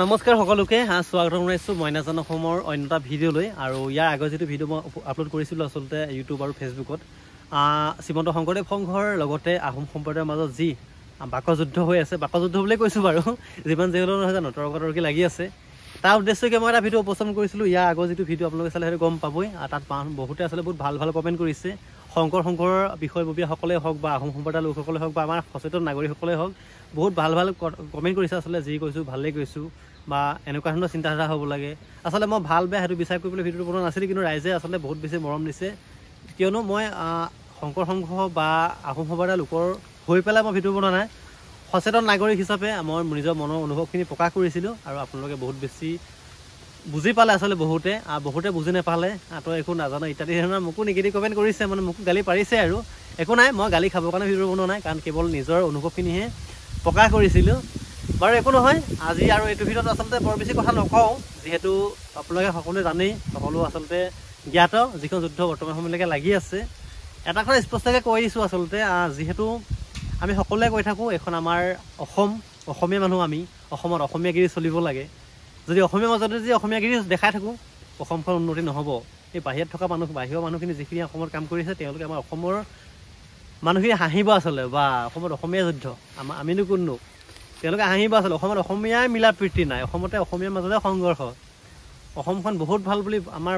নমস্কাৰ সকলোকে স্বাগতম জনাইছোঁ মই নাজানো অসমৰ অন্য এটা ভিডিঅ'লৈ আৰু ইয়াৰ আগৰ যিটো ভিডিঅ' মই আপলোড কৰিছিলোঁ আচলতে ইউটিউব আৰু ফেচবুকত শ্ৰীমন্ত শংকৰদেৱ সংঘৰ লগতে আহোম সম্প্ৰদায়ৰ মাজত যি বাকযুদ্ধ হৈ আছে বাকযুদ্ধ বুলিয়ে কৈছোঁ বাৰু যিমান যি হ'লেও নহয় জানো তৰ্কতৰ্কি লাগি আছে তাৰ উদ্দেশ্যকে মই এটা ভিডিঅ' উপস্থাপন কৰিছিলোঁ ইয়াৰ আগৰ যিটো ভিডিঅ' আপোনালোকে চালে সেইটো গম পাবই তাত বহুতে আচলতে বহুত ভাল কমেণ্ট কৰিছে শংকৰৰ বিষয়ববীয়াসকলে হওক বা আহোম সম্প্ৰদায়ৰ লোকসকলে হওক বা আমাৰ সচেতন নাগৰিকসকলে হওক বহুত ভাল কমেণ্ট কৰিছে আচলতে যি কৈছোঁ ভালেই কৈছোঁ বা এনেকুৱা ধৰণৰ চিন্তাধাৰা হ'ব লাগে আচলতে মই ভাল বেয়া সেইটো বিচাৰ কৰিবলৈ ভিডিঅ'টো বনোৱা নাছিলোঁ কিন্তু ৰাইজে আচলতে বহুত বেছি মৰম দিছে কিয়নো মই শংকৰ সংঘ বা আহোম সম্প্ৰদায়ৰ লোকৰ হৈ পেলাই মই ভিডিঅ' বনোৱা নাই সচেতন নাগৰিক হিচাপে মই নিজৰ মনৰ অনুভৱখিনি প্ৰকাশ কৰিছিলোঁ আৰু আপোনালোকে বহুত বেছি বুজি পালে আচলতে বহুতে বুজি নাপালে তই একো নাজানো ইত্যাদি ধৰণৰ মোকো নিগেটিভ কমেণ্ট কৰিছে মানে মোক গালি পাৰিছে আৰু একো নাই মই গালি খাবৰ কাৰণে ভিডিঅ' বনোৱা নাই কাৰণ কেৱল নিজৰ অনুভৱখিনিহে প্ৰকাশ কৰিছিলোঁ বাৰু একো নহয় আজি আৰু এইটো ভিডিঅ'ত আচলতে বৰ বেছি কথা নকওঁ যিহেতু আপোনালোকে সকলোৱে জানেই সকলো আচলতে জ্ঞাত যিখন যুদ্ধ বৰ্তমান সময়লৈকে লাগি আছে এটা কথা স্পষ্টকৈ কৈ দিছোঁ আচলতে যিহেতু আমি সকলোৱে কৈ থাকোঁ এখন আমাৰ অসমীয়া মানুহ আমি অসমত অসমীয়াগিৰি চলিব লাগে যদি অসমীয়া মাজতে যদি অসমীয়াগিৰি দেখাই থাকোঁ অসমখন উন্নতি নহ'ব এই বাহিৰত থকা বাহিৰৰ মানুহখিনি যিখিনি অসমত কাম কৰিছে তেওঁলোকে আমাৰ অসমৰ মানুহখিনি হাঁহিব আচলতে বা অসমত অসমীয়া যুদ্ধ আমিনো কোননো তেওঁলোকে হাঁহিব আচলতে অসমত অসমীয়াই মিলা প্ৰীতি নাই অসমতে অসমীয়াৰ মাজতে সংঘৰ্ষ অসমখন বহুত ভাল বুলি আমাৰ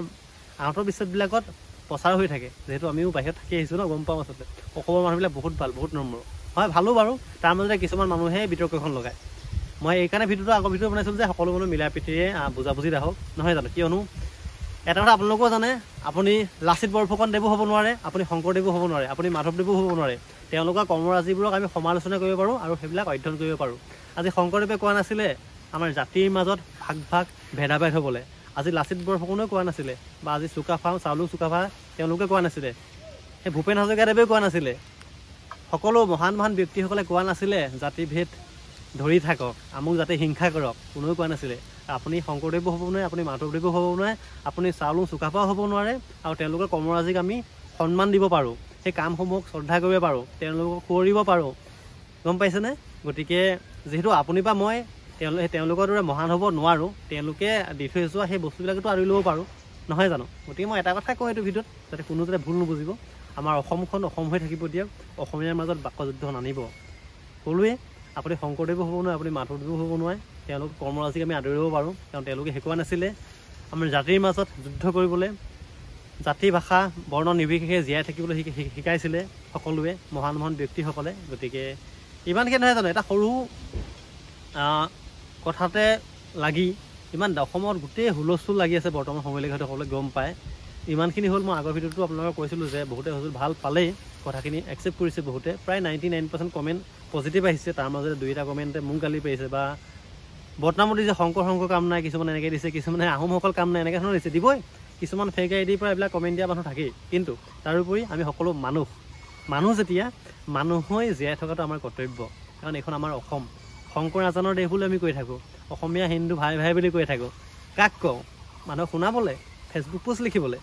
আন্তঃবিশ্ববিলাকত প্ৰচাৰ হৈ থাকে যিহেতু আমিও বাহিৰত থাকি আহিছোঁ ন গম পাওঁ আচলতে অসমৰ মানুহবিলাক বহুত ভাল বহুত নম্ৰ হয় ভালো বাৰু তাৰ মাজতে কিছুমান মানুহে বিতৰ্কখন লগায় মই এইকাৰণে আগৰ ভিডিঅ' বনাইছিলোঁ যে সকলো মানুহ মিলা প্ৰীতিৰে বুজাবুজি ৰাখক নহয় জানো কিয়নো এটা কথা আপোনালোকেও জানে আপুনি লাচিত বৰফুকনদেৱো হ'ব নোৱাৰে আপুনি শংকৰদেৱো হ'ব নোৱাৰে আপুনি মাধৱদেৱো হ'ব নোৱাৰে তেওঁলোকৰ কৰ্মৰাজিবোৰক আমি সমালোচনা কৰিব পাৰোঁ আৰু সেইবিলাক অধ্যয়ন কৰিব পাৰোঁ আজি শংকৰদেৱে কোৱা নাছিলে আমাৰ জাতিৰ মাজত ভাগ ভেদাভেদ হ'বলৈ আজি লাচিত বৰফুকনেও কোৱা নাছিলে বা আজি চাউলু চুকাফা তেওঁলোকে কোৱা নাছিলে সেই ভূপেন হাজৰিকাদেৱেও কোৱা নাছিলে সকলো মহান ব্যক্তিসকলে কোৱা নাছিলে জাতিভেদ ধৰি থাকক আমুক যাতে হিংসা কৰক কোনেও কোৱা নাছিলে আপুনি শংকৰদেৱো হ'ব নোৱাৰে আপুনি মাধৱদেৱো হ'ব নোৱাৰে আপুনি চাউলু চুকাফাও হ'ব নোৱাৰে আৰু তেওঁলোকৰ কৰ্মৰাজিক আমি সন্মান দিব পাৰোঁ সেই কামসমূহক শ্ৰদ্ধা কৰিব পাৰোঁ তেওঁলোকক সুঁৱৰিব পাৰোঁ গম পাইছেনে গতিকে যিহেতু আপুনি বা মই তেওঁলোকৰ দৰে মহান হ'ব নোৱাৰোঁ তেওঁলোকে দি থৈ যোৱা সেই বস্তুবিলাকতো আঁতৰি ল'ব পাৰোঁ নহয় জানো গতিকে মই এটা কথা কওঁ এইটো ভিডিঅ'ত যাতে কোনো যাতে ভুল নুবুজিব আমাৰ অসমখন অসম হৈ থাকিব দিয়ক অসমীয়াৰ মাজত বাকযুদ্ধ নানিব ক'লোৱে আপুনি শংকৰদেৱো হ'ব নোৱাৰে আপুনি মাধৱদেৱো হ'ব নোৱাৰে তেওঁলোক কৰ্মৰাজিক আমি আদৰিব পাৰোঁ কাৰণ তেওঁলোকে শিকোৱা নাছিলে আমাৰ জাতিৰ মাজত যুদ্ধ কৰিবলৈ জাতি ভাষা বৰ্ণ নিৰ্বিশেষে জীয়াই থাকিবলৈ শিকাইছিলে সকলোৱে মহান ব্যক্তিসকলে গতিকে ইমানখিনি নহয় জানো এটা সৰু কথাতে লাগি ইমান অসমত গোটেই হুলস্থুল লাগি আছে বৰ্তমান সময়লৈকে হয়তো সকলোৱে গম পায় ইমানখিনি হ'ল মই আগৰ ভিডিঅ'টো আপোনালোকক কৈছিলোঁ যে বহুতে ভাল পালেই কথাখিনি একচেপ্ট কৰিছে বহুতে প্ৰায় 99% কমেণ্ট পজিটিভ আহিছে তাৰ মাজতে 2-এটা কমেণ্টে মোক গালি পাৰিছে বা বদনামত দিছে শংকৰ কাম নাই কিছুমানে এনেকৈ দিছে কিছুমানে আহোমসকল কাম নাই এনেকৈ ধৰণৰ দিছে দিবই কিছুমান ফেক আইডিৰ পৰা এইবিলাক কমেণ্ট দিয়া মানুহ থাকেই কিন্তু তাৰোপৰি আমি সকলো মানুহ যেতিয়া মানুহ হৈ জীয়াই থকাটো আমাৰ কৰ্তব্য কাৰণ এইখন আমাৰ অসম শংকৰ আজানৰ দেশ বুলি আমি কৈ থাকোঁ অসমীয়া হিন্দু ভাই বুলি কৈ থাকোঁ কাক কওঁ মানুহক শুনাবলৈ ফেচবুক পোষ্ট লিখিবলৈ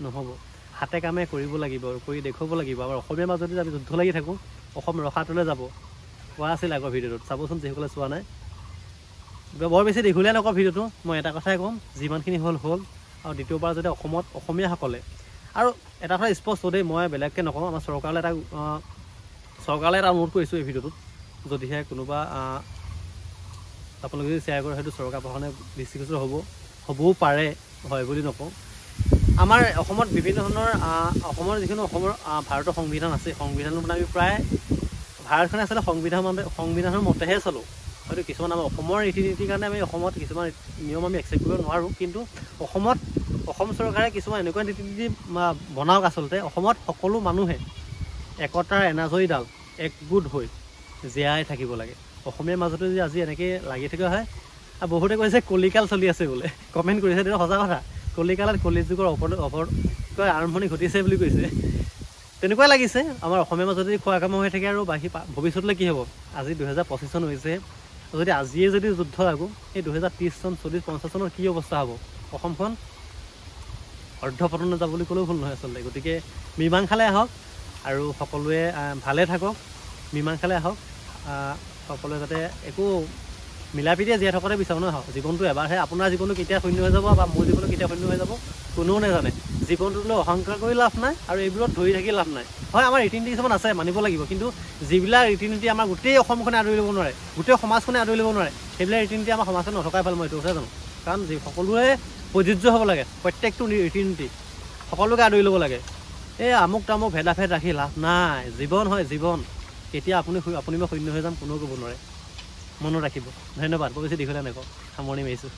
নহ'ব হাতে কামে কৰিব লাগিব কৰি দেখুৱাব লাগিব আমাৰ অসমীয়াৰ মাজতে আমি যুদ্ধ লাগি থাকোঁ অসম ৰসাতলৈ যাব কোৱা আছিল আগৰ ভিডিঅ'টোত চাবচোন যিসকলে চোৱা নাই বৰ বেছি দীঘলীয়া নকওঁ ভিডিঅ'টো মই এটা কথাই ক'ম যিমানখিনি হ'ল আৰু দ্বিতীয়বাৰ যাতে অসমত অসমীয়াসকলে আৰু এটা কথা স্পষ্ট দেই মই বেলেগকৈ নকওঁ আমাৰ চৰকাৰলৈ এটা অনুৰোধ কৰিছোঁ এই ভিডিঅ'টোত যদিহে কোনোবা আপোনালোকে যদি শ্বেয়াৰ কৰে হয়তো চৰকাৰ প্ৰশাসনে দৃষ্টিগোচৰ হ'বও পাৰে হয় বুলি নকওঁ আমাৰ অসমত বিভিন্ন ধৰণৰ অসমৰ যিখিনি ভাৰতৰ সংবিধান আছে সংবিধানৰ মানে আমি প্ৰায় ভাৰতখনে আচলতে সংবিধানৰ মতেহে চলোঁ হয়তো কিছুমান আমাৰ অসমৰ ৰীতি নীতিৰ কাৰণে আমি অসমত কিছুমান নিয়ম আমি একচেপ্ট কৰিব নোৱাৰোঁ কিন্তু অসম চৰকাৰে কিছুমান এনেকুৱা নীতি নীতি বনাওক আচলতে অসমত সকলো মানুহে একতাৰ এনাজৰীডাল একগোট হৈ জীয়াই থাকিব লাগে অসমীয়াৰ মাজতে যদি আজি এনেকৈ লাগি থকা হয় আৰু বহুতে কৈছে কলিকাল চলি আছে বোলে কমেণ্ট কৰিছে সেইটো সঁচা কথা কলিকালত কলিযুগৰ আৰম্ভণি ঘটিছে বুলি কৈছে তেনেকুৱাই লাগিছে আমাৰ অসমীয়াৰ মাজতে যদি খোৱা কাম হৈ থাকে আৰু ভৱিষ্যতলৈ কি হ'ব আজি 2025 চন হৈছে যদি আজিয়ে যদি যুদ্ধ লাগোঁ সেই 2030 চন 40-50 চনৰ কি অৱস্থা হ'ব অসমখন অৰ্ধপতন যাব বুলি ক'লেও ভুল নহয় আচলতে গতিকে মীমাংসালৈ আহক আৰু সকলোৱে ভালে থাকক মীমাংসালৈ আহক সকলোৱে যাতে একো মিলা প্ৰীতিয়ে জীয়াই থকাতে বিচাৰোঁ নহয়। জীৱনটো এবাৰহে, আপোনাৰ জীৱনটো কেতিয়া শূন্য হৈ যাব বা মোৰ জীৱনটো কেতিয়া শূন্য হৈ যাব কোনেও নাজানে। জীৱনটোলৈ অহংকাৰ কৰি লাভ নাই আৰু এইবোৰত ধৰি থাকি লাভ নাই। হয়, আমাৰ ৰীতি নীতি কিছুমান আছে, মানিব লাগিব, কিন্তু যিবিলাক ৰীতি নীতি আমাৰ গোটেই অসমখনে আদৰি ল'ব নোৱাৰে, গোটেই সমাজখনে আদৰি ল'ব নোৱাৰে, সেইবিলাক ৰীতি নীতি আমাৰ সমাজখনে নথকাই ভাল, মই এইটো কথা জানো। কাৰণ সকলোৱে প্ৰযোজ্য হ'ব লাগে, প্ৰত্যেকটো ৰীতি নীতি সকলোকে আদৰি ল'ব লাগে। এই আমুক তামুক ভেদাভেদ ৰাখি লাভ নাই। জীৱন হয় জীৱন, কেতিয়া আপুনি মই শূন্য হৈ যাম কোনেও ক'ব নোৱাৰে। মনত ৰাখিব। ধন্যবাদ। বৰ বেছি দীঘলীয়া নকওঁ, সামৰণি মাৰিছোঁ।